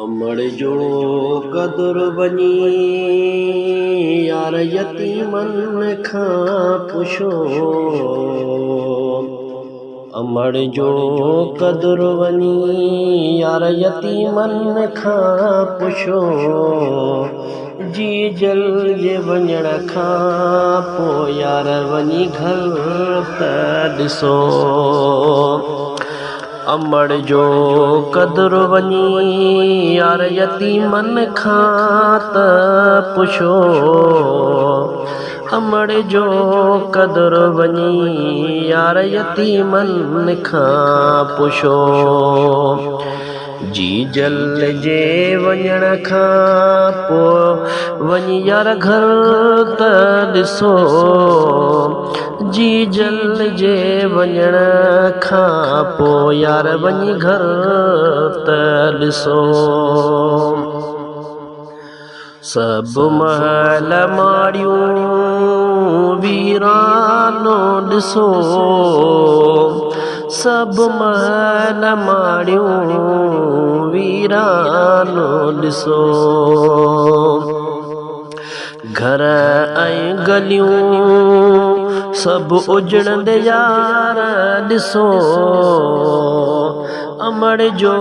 अमड़ जो कदुर वञी यार यतीमन खां पुछो। अमड़ जो कदुर वञी यार यतीमन खां पुछो। जी जल जे वञण खां पोइ यार वञी घर त ॾिसो। अमड़ जो कदुर वञी यार यतीमन खां त पुछो। अमड़ जो कदुर वञी यार यतीमन खां पुछो। जी जल जे वञण खां पोइ वञी यार घर त ॾिसो। जी जल जे वञण खां पोइ यार वञी घर त ॾिसो। सभु महल माड़ियूं वीरानो ॾिसो। सभु महल माड़ियूं वीरानो ॾिसो। घर ऐं गलियूं सभु उजड़ंदे यार ॾिसो। अमड़ जो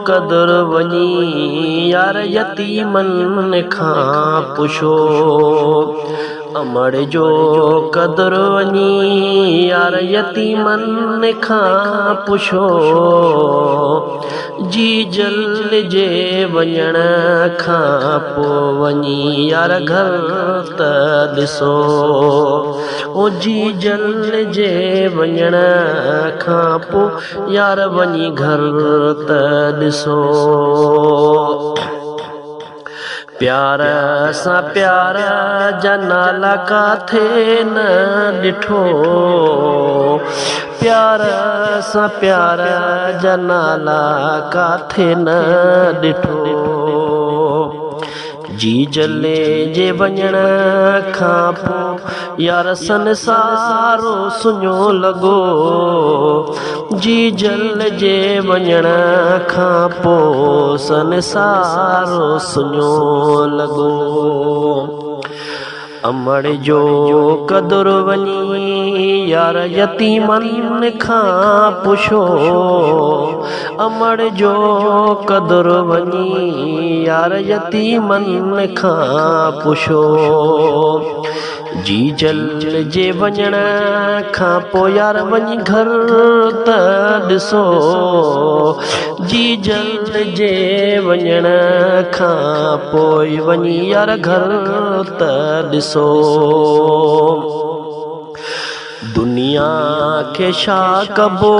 कदुर वञी यार यतीमन खां पुछो। अमड़ जो कदुर वञी यार यतीमन खां पुछो। जी जल जे वञण खां पोइ वञी यार घर त ॾिसो। ओ जी जल जे वञण खां पोइ यार वञी घर त ॾिसो। प्यार सां प्यार जा नाला काथे न ॾिठो। प्यार सां प्यार जा नाला काथे न ॾिठो। जी जले जे वञण खां पोइ यार संसारो सुञो लॻो। जी जल जे वञण खां पोइ संसारो सुञो लॻो। अमड़ जो कदुर वञी यार यतीमन खां पुछो। अमड़ जो कदुर वञी यार यतीमन खां पुछो। जी जल जे वञण खां पोइ यार वञी घर त ॾिसो। जी जल जे वञण खां पोइ वञी यार घर त ॾिसो। दुनिया खे छा कबो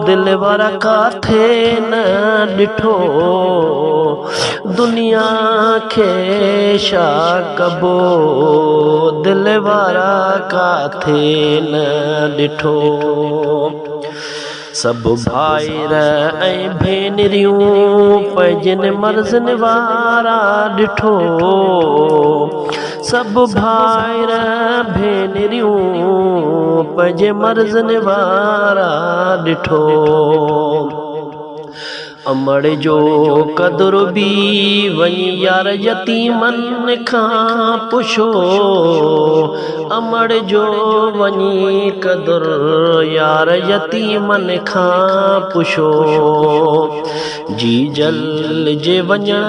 दिलवर काथे न ॾिठो। दुनिया खे छा कबो दिलवारा काथे न ॾिठो। सभु भाइर ऐं भेनरियूं पंहिंजनि मर्ज़नि वारा ॾिठो। सभु भाइर भेनरियूं पंहिंजे मर्ज़नि वारा ॾिठो। अमड़ जो कदुर बि वञी यार यतीमन खां पुछो। अमड़ जो वञी कदुर यार यतीमन खां पुछो। जी जल जे वञण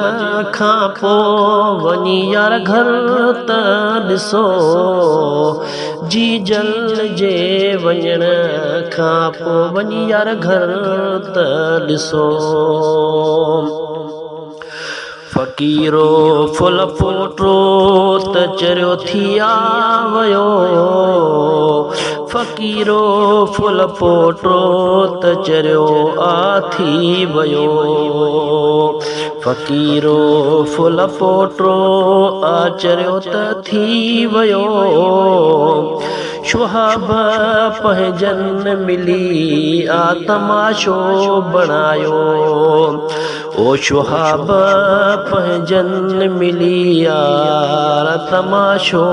खां पोइ वञी यार घर त ॾिसो। जी जल जे वञण खां पोइ वञी यार घर त ॾिसो। फ़कीरो फुल पोटो त चरियो थी आयो। फ़कीरो फुल पोटो त चरियो थी वियो। फ़कीरो फुल पोटो चरियो त थी वियो। शुहाब पंहिंजनि मिली तमाशो बणायो। ओ शुहाब पंहिंजनि मिली तमाशो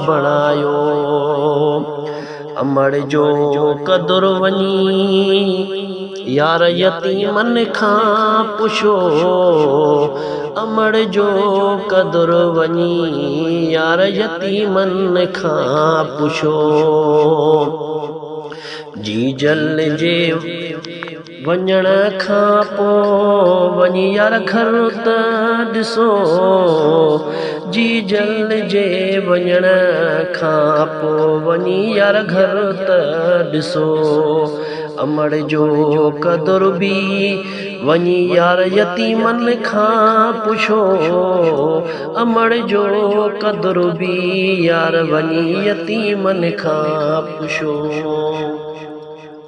बणायो। अमड़ जो कदुर वञी यार यतीमन खां पुछो अमड़ जो कदुर वञी यार यतीमन खां पुछो जी जल जे वञण खां पोइ वञी यार घर त ॾिसो जी जल जे वञण खां पोइ वञी यार घर त ॾिसो अमड़ जो कदुर बि वञी यार यतीमन खां पुछो अमड़ जो कदुर बि यार वञी यतीमन खां पुछो।